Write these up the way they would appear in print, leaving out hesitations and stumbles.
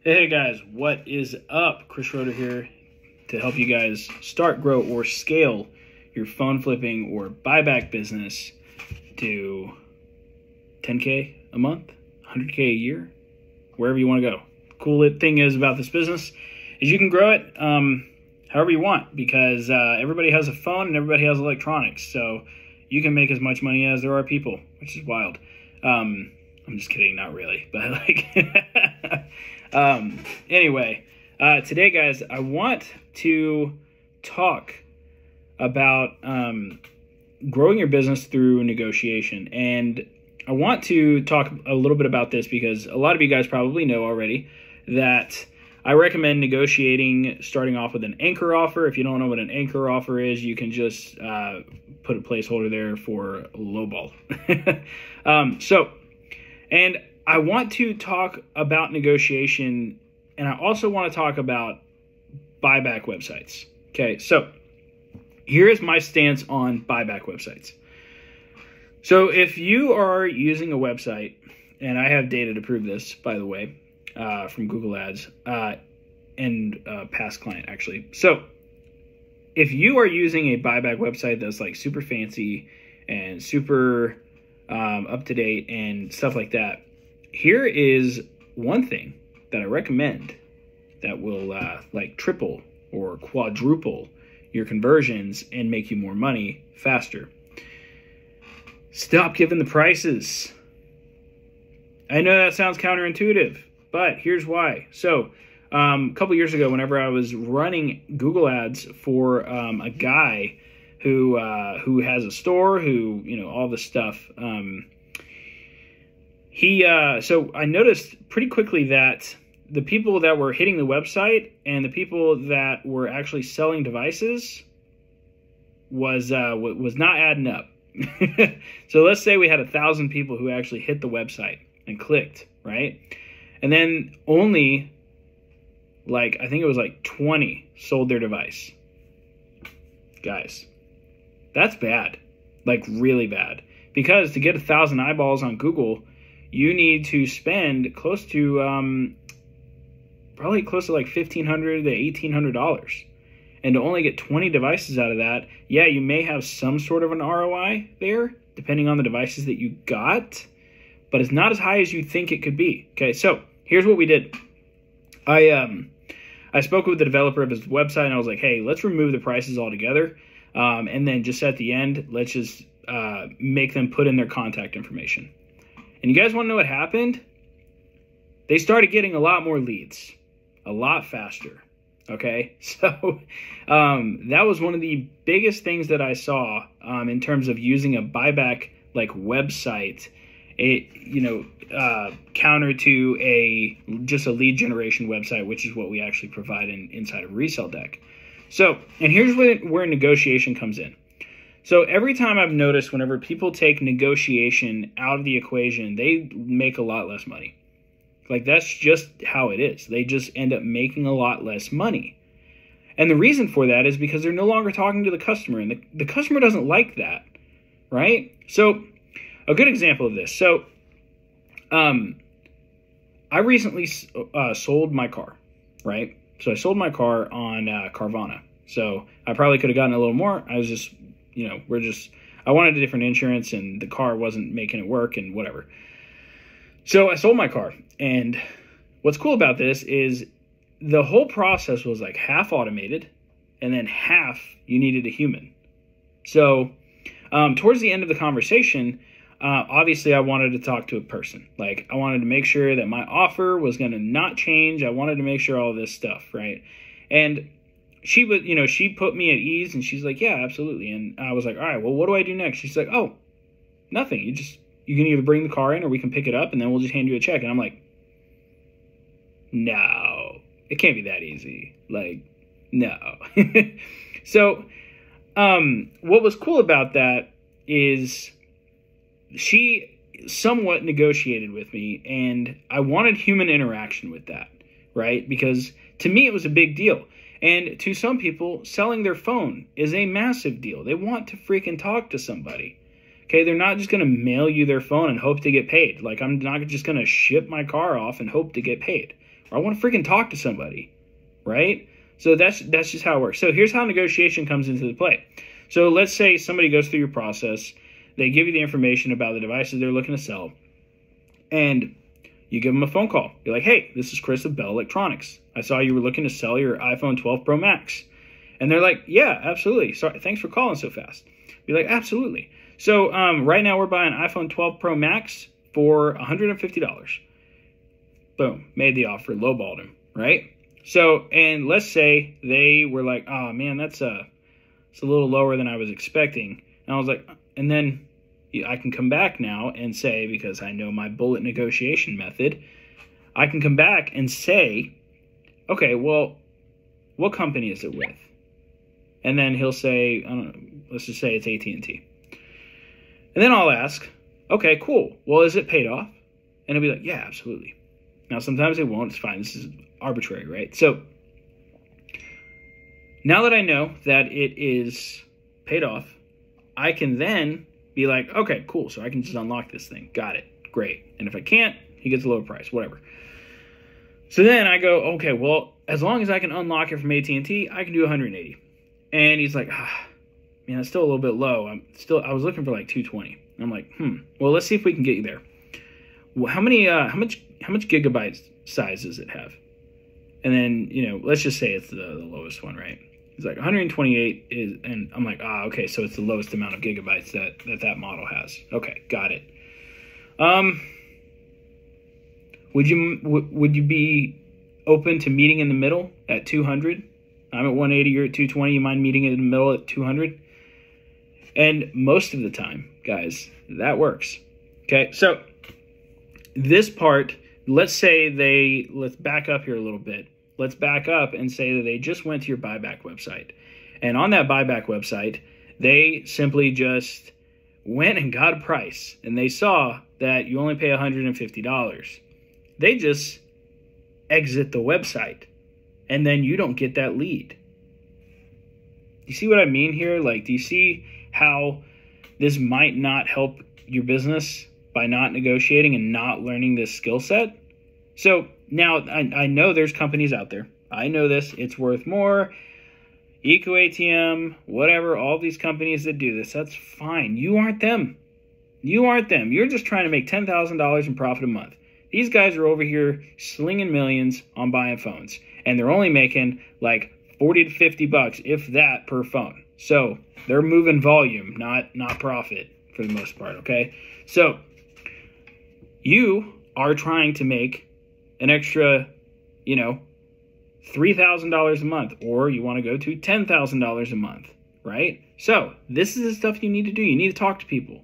Hey guys, what is up? Chris Schroeder here to help you guys start, grow, or scale your phone flipping or buyback business to 10K a month, 100K a year, wherever you want to go. Cool thing is about this business is you can grow it however you want because everybody has a phone and everybody has electronics. So you can make as much money as there are people, which is wild. I'm just kidding, not really, but like... Anyway, today, guys, I want to talk about growing your business through negotiation. And I want to talk a little bit about this because a lot of you guys probably know already that I recommend negotiating starting off with an anchor offer. If you don't know what an anchor offer is, you can just put a placeholder there for lowball. And I want to talk about negotiation, and I also want to talk about buyback websites. Okay, so here is my stance on buyback websites. So if you are using a website, and I have data to prove this, by the way, from Google Ads and past client, actually. So if you are using a buyback website that's like super fancy and super up-to-date and stuff like that, here is one thing that I recommend that will like triple or quadruple your conversions and make you more money faster. Stop giving the prices. I know that sounds counterintuitive, but here's why. So a couple years ago, whenever I was running Google Ads for a guy who has a store, who, you know, all this stuff, so I noticed pretty quickly that the people that were hitting the website and the people that were actually selling devices was not adding up. So let's say we had 1,000 people who actually hit the website and clicked, right? And then only I think it was 20 sold their device. Guys, that's bad, really bad. Because to get 1,000 eyeballs on Google, you need to spend close to probably close to $1,500 to $1,800, and to only get 20 devices out of that, yeah, you may have some sort of an ROI there, depending on the devices that you got, but it's not as high as you think it could be. Okay, so here's what we did. I spoke with the developer of his website, and I was like, hey, let's remove the prices altogether, and then just at the end, let's just make them put in their contact information. And you guys want to know what happened? They started getting a lot more leads, a lot faster. Okay, so that was one of the biggest things that I saw in terms of using a buyback website, counter to just a lead generation website, which is what we actually provide inside of Resell Deck. So, and here's where negotiation comes in. So every time I've noticed whenever people take negotiation out of the equation, they make a lot less money. That's just how it is. They just end up making a lot less money. And the reason for that is because they're no longer talking to the customer, and the customer doesn't like that, right? So a good example of this. So I recently sold my car, right? So I sold my car on Carvana. So I probably could have gotten a little more. I was just... I wanted a different insurance and the car wasn't making it work and whatever. So I sold my car. And what's cool about this is the whole process was half automated and then half you needed a human. So towards the end of the conversation, obviously I wanted to talk to a person. I wanted to make sure that my offer was going to not change. I wanted to make sure all this stuff, right? And she was, she put me at ease, and she's like, yeah, absolutely. And I was like, all right, well, what do I do next? She's like, oh, nothing. You can either bring the car in or we can pick it up and then we'll just hand you a check. And I'm like, no, it can't be that easy. No. So, what was cool about that is she somewhat negotiated with me, and I wanted human interaction with that, right? Because to me, it was a big deal. And to some people, selling their phone is a massive deal. They want to freaking talk to somebody. Okay, they're not just going to mail you their phone and hope to get paid. I'm not just going to ship my car off and hope to get paid. or I want to freaking talk to somebody, right? So that's just how it works. So here's how negotiation comes into the play. So let's say somebody goes through your process. They give you the information about the devices they're looking to sell, and you give them a phone call. You're like, hey, this is Chris of Bell Electronics. I saw you were looking to sell your iPhone 12 Pro Max. And they're like, yeah, absolutely. Sorry, thanks for calling so fast. You're like, absolutely. So right now we're buying iPhone 12 Pro Max for $150. Boom, made the offer, lowballed him, right? So, and let's say they were like, oh man, it's a little lower than I was expecting. And I was like, and then I can come back now and say, because I know my bullet negotiation method, I can come back and say, okay, well, what company is it with? And then he'll say, I don't know, let's just say it's AT&T. And then I'll ask, okay, cool. Well, is it paid off? And he'll be like, yeah, absolutely. Now, sometimes it won't. It's fine. This is arbitrary, right? So now that I know that it is paid off, I can then be like, okay, cool. So I can just unlock this thing. Got it. Great. And if I can't, he gets a lower price, whatever. So then I go, okay, well, as long as I can unlock it from AT&T, I can do 180. And he's like, man, it's still a little bit low. I was looking for like 220. I'm like, well, let's see if we can get you there. Well, how much gigabyte size does it have? And then, let's just say it's the lowest one, right? He's like 128 is, and I'm like, okay, so it's the lowest amount of gigabytes that model has. Okay, got it. Would you be open to meeting in the middle at 200? I'm at 180, you're at 220. You mind meeting in the middle at 200? And most of the time, guys, that works. Okay, so this part, let's back up here a little bit. Let's back up and say that they just went to your BuyBack website. And on that BuyBack website, they simply just went and got a price. And they saw that you only pay $150. They just exit the website. And then you don't get that lead. You see what I mean here? Like, do you see how this might not help your business by not negotiating and not learning this skill set? So now I know there's companies out there. I know this. It's Worth More, EcoATM, whatever, all these companies that do this. That's fine. You aren't them. You aren't them. You're just trying to make $10,000 in profit a month. These guys are over here slinging millions on buying phones. And they're only making like 40 to 50 bucks, if that, per phone. So they're moving volume, not profit for the most part, okay? So you are trying to make an extra, $3,000 a month, or you want to go to $10,000 a month, right? So this is the stuff you need to do. You need to talk to people.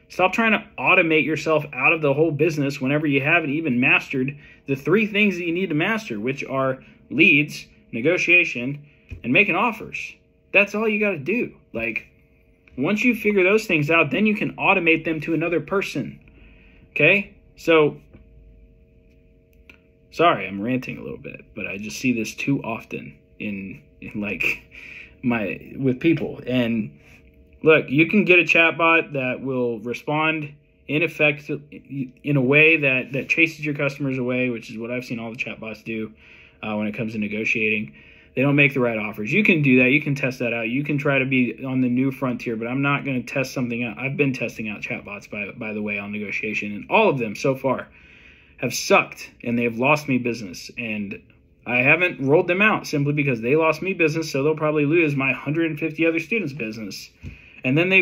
Stop trying to automate yourself out of the whole business whenever you haven't even mastered the 3 things that you need to master, which are leads, negotiation, and making offers. That's all you got to do. Like, once you figure those things out, then you can automate them to another person. Okay? So, sorry, I'm ranting a little bit, but I just see this too often with people. And look, you can get a chatbot that will respond in a way that chases your customers away, which is what I've seen all the chatbots do when it comes to negotiating. They don't make the right offers. You can do that. You can test that out. You can try to be on the new frontier, but I'm not going to test something out. I've been testing out chatbots, by the way, on negotiation, and all of them so far have sucked, and they have lost me business. And I haven't rolled them out simply because they lost me business, so they'll probably lose my 150 other students' business. And then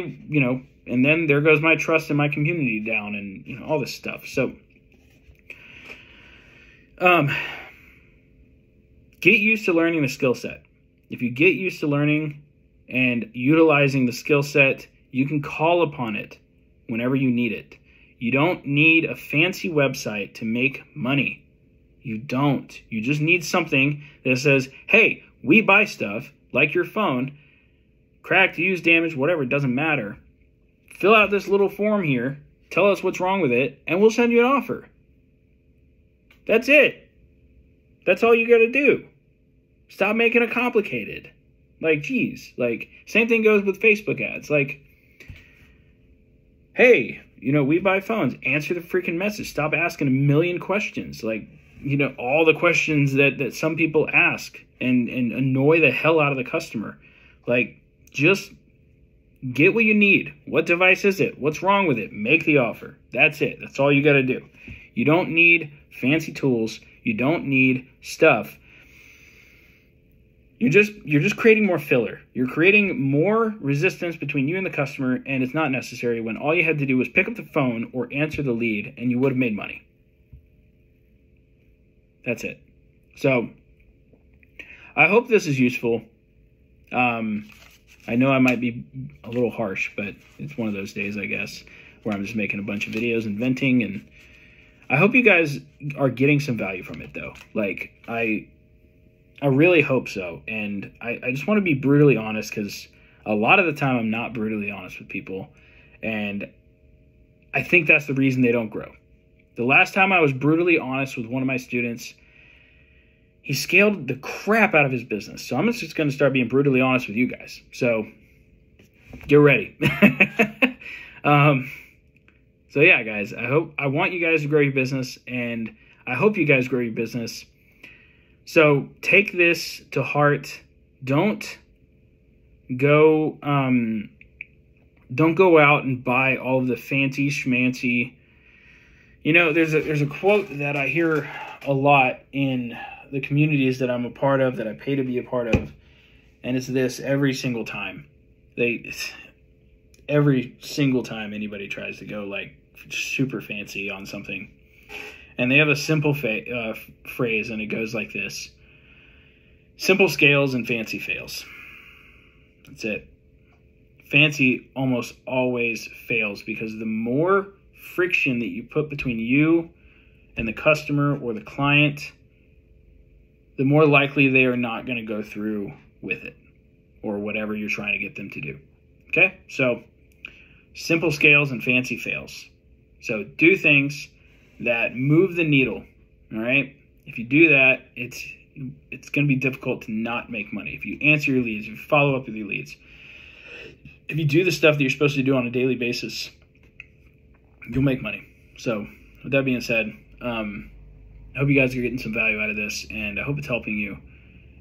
and then there goes my trust in my community down, and all this stuff. So get used to learning the skill set. If you get used to learning and utilizing the skill set, you can call upon it whenever you need it. You don't need a fancy website to make money. You don't. You just need something that says, hey, we buy stuff like your phone, cracked, used, damaged, whatever, it doesn't matter. Fill out this little form here, tell us what's wrong with it, and we'll send you an offer. That's it. That's all you got to do. Stop making it complicated. Like, geez. Like, same thing goes with Facebook ads. Like, hey, we buy phones. Answer the freaking message. Stop asking a million questions. Like, all the questions that some people ask and annoy the hell out of the customer. Like, just get what you need. What device is it? What's wrong with it? Make the offer. That's it. That's all you got to do. You don't need fancy tools. You don't need stuff. You're just creating more filler. You're creating more resistance between you and the customer, and it's not necessary when all you had to do was pick up the phone or answer the lead, and you would have made money. That's it. So, I hope this is useful. I know I might be a little harsh, but it's one of those days, I guess, where I'm just making a bunch of videos and venting, and I hope you guys are getting some value from it, though. Like, I really hope so, and I just want to be brutally honest, because a lot of the time I'm not brutally honest with people, and I think that's the reason they don't grow. The last time I was brutally honest with one of my students, he scaled the crap out of his business. So I'm just going to start being brutally honest with you guys. So get ready. So yeah, guys, I want you guys to grow your business, and I hope you guys grow your business. So take this to heart. Don't go out and buy all of the fancy schmancy. There's a quote that I hear a lot in the communities that I'm a part of, that I pay to be a part of, and it's this: every single time anybody tries to go like super fancy on something, and they have a simple phrase, and it goes like this: simple scales and fancy fails. That's it. Fancy almost always fails, because the more friction that you put between you and the customer or the client, the more likely they are not going to go through with it or whatever you're trying to get them to do. Okay? So, simple scales and fancy fails. So, do things that move the needle. All right? If you do that, it's going to be difficult to not make money. If you answer your leads, if you follow up with your leads, if you do the stuff that you're supposed to do on a daily basis, you'll make money. So, with that being said, I hope you guys are getting some value out of this, and I hope it's helping you.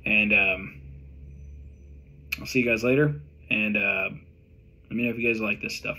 And I'll see you guys later, and let me know if you guys like this stuff.